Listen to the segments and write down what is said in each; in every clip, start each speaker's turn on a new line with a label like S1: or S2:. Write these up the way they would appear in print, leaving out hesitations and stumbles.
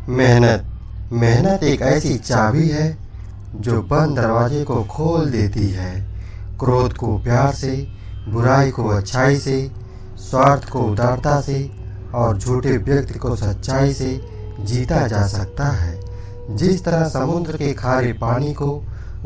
S1: मेहनत मेहनत एक ऐसी चाबी है जो बंद दरवाजे को खोल देती है। क्रोध को प्यार से, बुराई को अच्छाई से, स्वार्थ को उदारता से और झूठे व्यक्ति को सच्चाई से जीता जा सकता है। जिस तरह समुद्र के खारे पानी को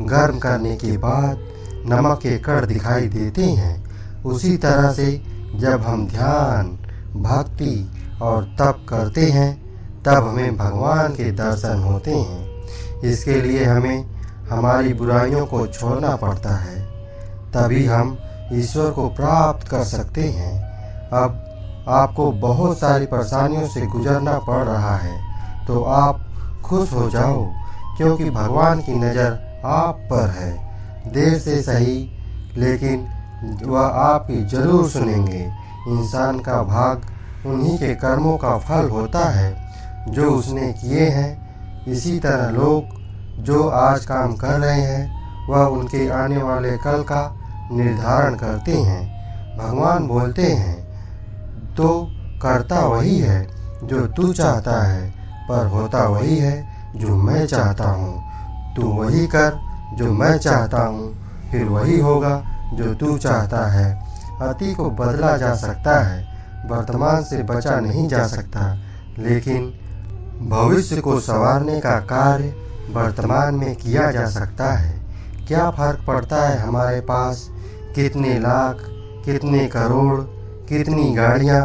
S1: गर्म करने के बाद नमक के कण दिखाई देते हैं, उसी तरह से जब हम ध्यान, भक्ति और तप करते हैं तब हमें भगवान के दर्शन होते हैं। इसके लिए हमें हमारी बुराइयों को छोड़ना पड़ता है, तभी हम ईश्वर को प्राप्त कर सकते हैं। अब आपको बहुत सारी परेशानियों से गुजरना पड़ रहा है तो आप खुश हो जाओ, क्योंकि भगवान की नज़र आप पर है। देर से सही, लेकिन वह आपकी जरूर सुनेंगे। इंसान का भाग उन्हीं के कर्मों का फल होता है जो उसने किए हैं। इसी तरह लोग जो आज काम कर रहे हैं वह उनके आने वाले कल का निर्धारण करते हैं। भगवान बोलते हैं तो करता वही है जो तू चाहता है, पर होता वही है जो मैं चाहता हूँ। तू वही कर जो मैं चाहता हूँ, फिर वही होगा जो तू चाहता है। अति को बदला जा सकता है, वर्तमान से बचा नहीं जा सकता, लेकिन भविष्य को संवारने का कार्य वर्तमान में किया जा सकता है। क्या फर्क पड़ता है हमारे पास कितने लाख, कितने करोड़, कितनी गाड़ियाँ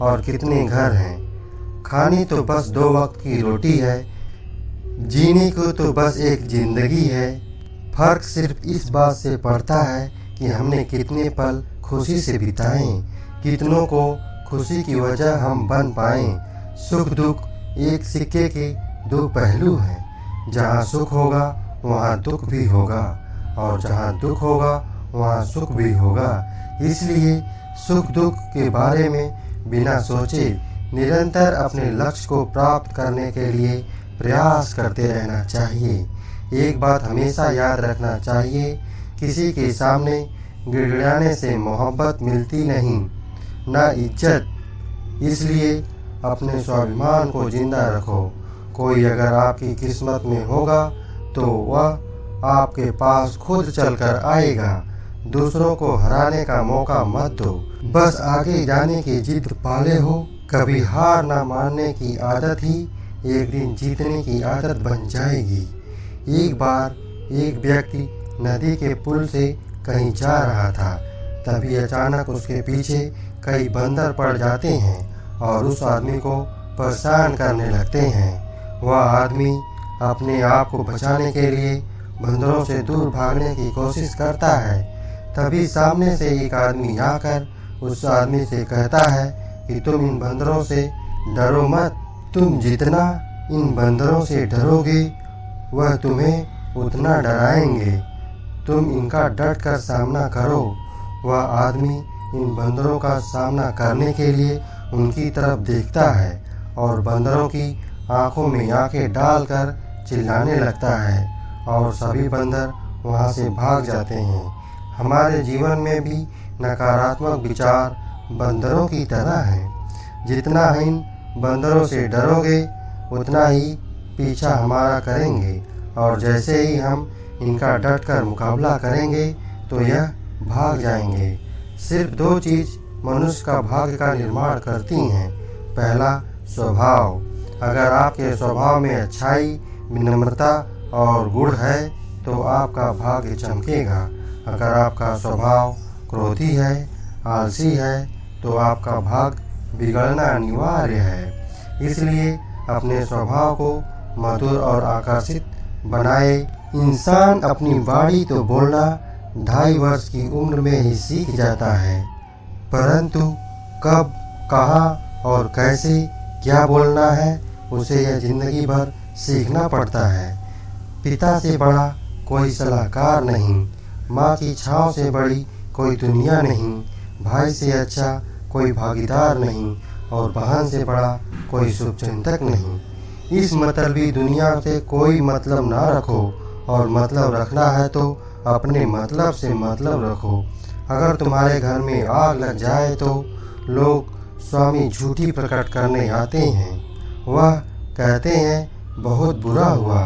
S1: और कितने घर हैं। खानी तो बस 2 वक्त की रोटी है, जीने को तो बस एक जिंदगी है। फर्क सिर्फ इस बात से पड़ता है कि हमने कितने पल खुशी से बिताएं, कितनों को खुशी की वजह हम बन पाएं। सुख दुख एक सिक्के के 2 पहलू हैं। जहाँ सुख होगा वहाँ दुख भी होगा, और जहाँ दुख होगा वहाँ सुख भी होगा। इसलिए सुख दुख के बारे में बिना सोचे निरंतर अपने लक्ष्य को प्राप्त करने के लिए प्रयास करते रहना चाहिए। एक बात हमेशा याद रखना चाहिए, किसी के सामने गिड़गिड़ाने से मोहब्बत मिलती नहीं, न इज्जत। इसलिए अपने स्वाभिमान को जिंदा रखो। कोई अगर आपकी किस्मत में होगा तो वह आपके पास खुद चलकर आएगा। दूसरों को हराने का मौका मत दो, बस आगे जाने की जिद पाले हो। कभी हार ना मानने की आदत ही एक दिन जीतने की आदत बन जाएगी। एक बार एक व्यक्ति नदी के पुल से कहीं जा रहा था, तभी अचानक उसके पीछे कई बंदर पड़ जाते हैं और उस आदमी को परेशान करने लगते हैं। वह आदमी अपने आप को बचाने के लिए बंदरों से दूर भागने की कोशिश करता है। तभी सामने से एक आदमी आकर उस आदमी से कहता है कि तुम इन बंदरों से डरो मत। तुम जितना इन बंदरों से डरोगे वह तुम्हें उतना डराएंगे। तुम इनका डट कर सामना करो। वह आदमी इन बंदरों का सामना करने के लिए उनकी तरफ देखता है और बंदरों की आंखों में आंखें डालकर चिल्लाने लगता है और सभी बंदर वहां से भाग जाते हैं। हमारे जीवन में भी नकारात्मक विचार बंदरों की तरह हैं। जितना इन बंदरों से डरोगे उतना ही पीछा हमारा करेंगे, और जैसे ही हम इनका डट कर मुकाबला करेंगे तो यह भाग जाएंगे। सिर्फ 2 चीज़ मनुष्य का भाग्य का निर्माण करती हैं। पहला, स्वभाव। अगर आपके स्वभाव में अच्छाई, विनम्रता और गुण है तो आपका भाग्य चमकेगा। अगर आपका स्वभाव क्रोधी है, आलसी है, तो आपका भाग्य बिगड़ना अनिवार्य है। इसलिए अपने स्वभाव को मधुर और आकर्षित बनाए। इंसान अपनी वाणी तो बोलना 2.5 वर्ष की उम्र में ही सीख जाता है, परंतु कब, कहाँ और कैसे क्या बोलना है उसे यह जिंदगी भर सीखना पड़ता है। पिता से बड़ा कोई सलाहकार नहीं, माँ की छाँव से बड़ी कोई दुनिया नहीं, भाई से अच्छा कोई भागीदार नहीं और बहन से बड़ा कोई शुभचिंतक नहीं। इस मतलबी दुनिया से कोई मतलब ना रखो, और मतलब रखना है तो अपने मतलब से मतलब रखो। अगर तुम्हारे घर में आग लग जाए तो लोग स्वामी झूठी प्रकट करने आते हैं। वह कहते हैं बहुत बुरा हुआ,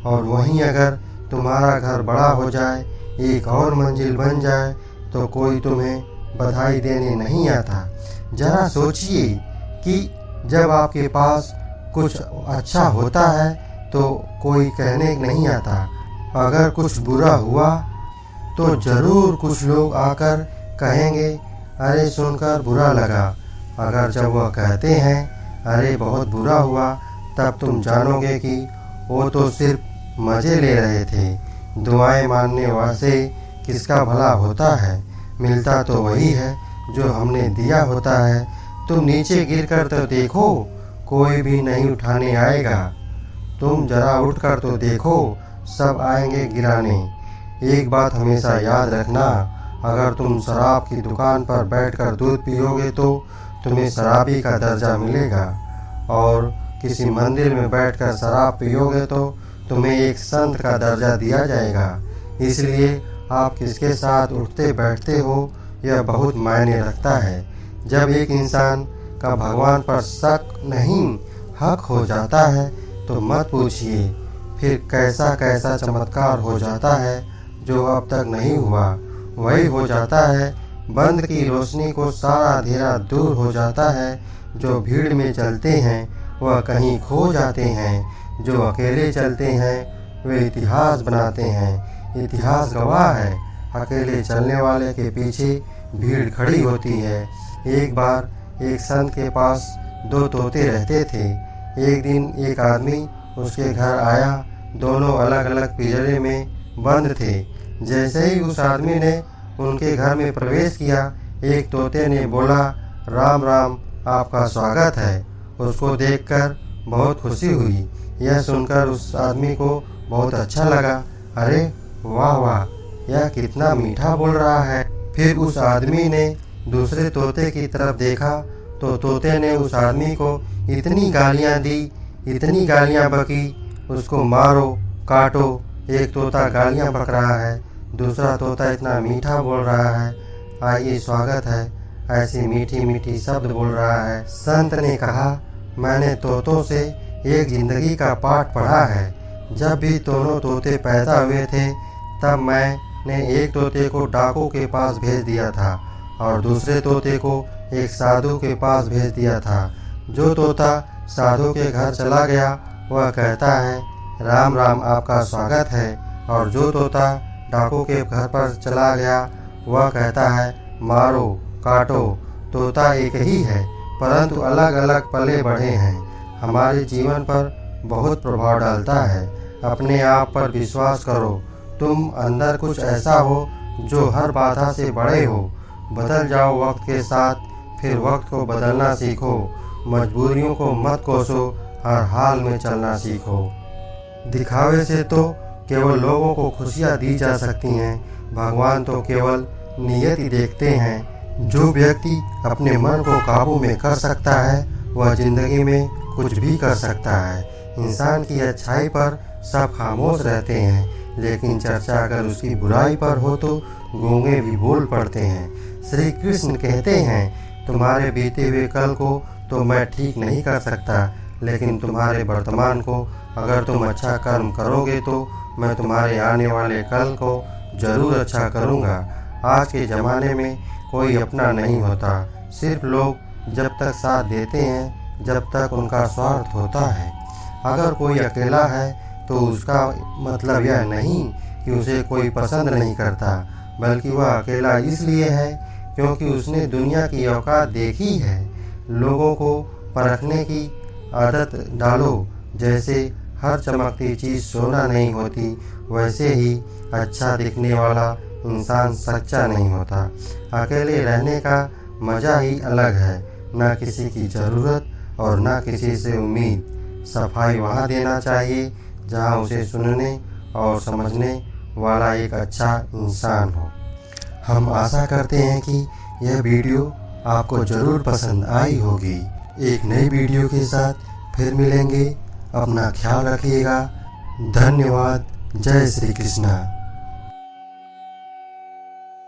S1: और वहीं अगर तुम्हारा घर बड़ा हो जाए, एक और मंजिल बन जाए, तो कोई तुम्हें बधाई देने नहीं आता। जरा सोचिए कि जब आपके पास कुछ अच्छा होता है तो कोई कहने नहीं आता, अगर कुछ बुरा हुआ तो ज़रूर कुछ लोग आकर कहेंगे अरे सुनकर बुरा लगा। अगर जब वह कहते हैं अरे बहुत बुरा हुआ, तब तुम जानोगे कि वो तो सिर्फ मज़े ले रहे थे। दुआएं मानने वाले किसका भला होता है, मिलता तो वही है जो हमने दिया होता है। तुम नीचे गिरकर तो देखो, कोई भी नहीं उठाने आएगा। तुम जरा उठकर तो देखो, सब आएंगे गिराने। एक बात हमेशा याद रखना, अगर तुम शराब की दुकान पर बैठकर दूध पियोगे तो तुम्हें शराबी का दर्जा मिलेगा, और किसी मंदिर में बैठकर शराब पियोगे तो तुम्हें एक संत का दर्जा दिया जाएगा। इसलिए आप किसके साथ उठते बैठते हो यह बहुत मायने रखता है। जब एक इंसान का भगवान पर शक नहीं हक हो जाता है तो मत पूछिए फिर कैसा कैसा चमत्कार हो जाता है जो अब तक नहीं हुआ। वही हो जाता है, बंद की रोशनी को सारा अंधेरा दूर हो जाता है। जो भीड़ में चलते हैं वह कहीं खो जाते हैं, जो अकेले चलते हैं वे इतिहास बनाते हैं। इतिहास गवाह है, अकेले चलने वाले के पीछे भीड़ खड़ी होती है। एक बार एक संत के पास 2 तोते रहते थे। एक दिन एक आदमी उसके घर आया, दोनों अलग अलग पिंजरे में बंद थे। जैसे ही उस आदमी ने उनके घर में प्रवेश किया, एक तोते ने बोला राम राम, आपका स्वागत है। उसको देखकर बहुत खुशी हुई। यह सुनकर उस आदमी को बहुत अच्छा लगा। अरे वाह वाह, यह कितना मीठा बोल रहा है। फिर उस आदमी ने दूसरे तोते की तरफ देखा तो तोते ने उस आदमी को इतनी गालियां दी, इतनी गालियां बकी, उसको मारो काटो। एक तोता गालियां बक रहा है, दूसरा तोता इतना मीठा बोल रहा है, आइए स्वागत है, ऐसी मीठी मीठी शब्द बोल रहा है। संत ने कहा मैंने तोतों से एक जिंदगी का पाठ पढ़ा है। जब भी दोनों तोते पैदा हुए थे तब मैंने एक तोते को डाकू के पास भेज दिया था और दूसरे तोते को एक साधु के पास भेज दिया था। जो तोता साधु के घर चला गया वह कहता है राम राम, आपका स्वागत है, और जो तोता डाकू के घर पर चला गया वह कहता है मारो काटो। तोता एक ही है परंतु अलग अलग पले बढ़े हैं। हमारे जीवन पर बहुत प्रभाव डालता है। अपने आप पर विश्वास करो, तुम अंदर कुछ ऐसा हो जो हर बाधा से बड़े हो। बदल जाओ वक्त के साथ, फिर वक्त को बदलना सीखो। मजबूरियों को मत कोसो, हर हाल में चलना सीखो। दिखावे से तो केवल लोगों को खुशियाँ दी जा सकती हैं, भगवान तो केवल नियति देखते हैं। जो व्यक्ति अपने मन को काबू में कर सकता है वह जिंदगी में कुछ भी कर सकता है। इंसान की अच्छाई पर सब खामोश रहते हैं, लेकिन चर्चा अगर उसकी बुराई पर हो तो गूंगे भी बोल पड़ते हैं। श्री कृष्ण कहते हैं तुम्हारे बीते हुए कल को तो मैं ठीक नहीं कर सकता, लेकिन तुम्हारे वर्तमान को अगर तुम अच्छा कर्म करोगे तो मैं तुम्हारे आने वाले कल को जरूर अच्छा करूँगा। आज के ज़माने में कोई अपना नहीं होता, सिर्फ लोग जब तक साथ देते हैं जब तक उनका स्वार्थ होता है। अगर कोई अकेला है तो उसका मतलब यह नहीं कि उसे कोई पसंद नहीं करता, बल्कि वह अकेला इसलिए है क्योंकि उसने दुनिया की औकात देखी है। लोगों को परखने की आदत डालो। जैसे हर चमकती चीज़ सोना नहीं होती, वैसे ही अच्छा दिखने वाला इंसान सच्चा नहीं होता। अकेले रहने का मज़ा ही अलग है, ना किसी की ज़रूरत और ना किसी से उम्मीद। सफाई वहाँ देना चाहिए जहाँ उसे सुनने और समझने वाला एक अच्छा इंसान हो। हम आशा करते हैं कि यह वीडियो आपको ज़रूर पसंद आई होगी। एक नई वीडियो के साथ फिर मिलेंगे। अपना ख्याल रखिएगा। धन्यवाद। जय श्री कृष्णा।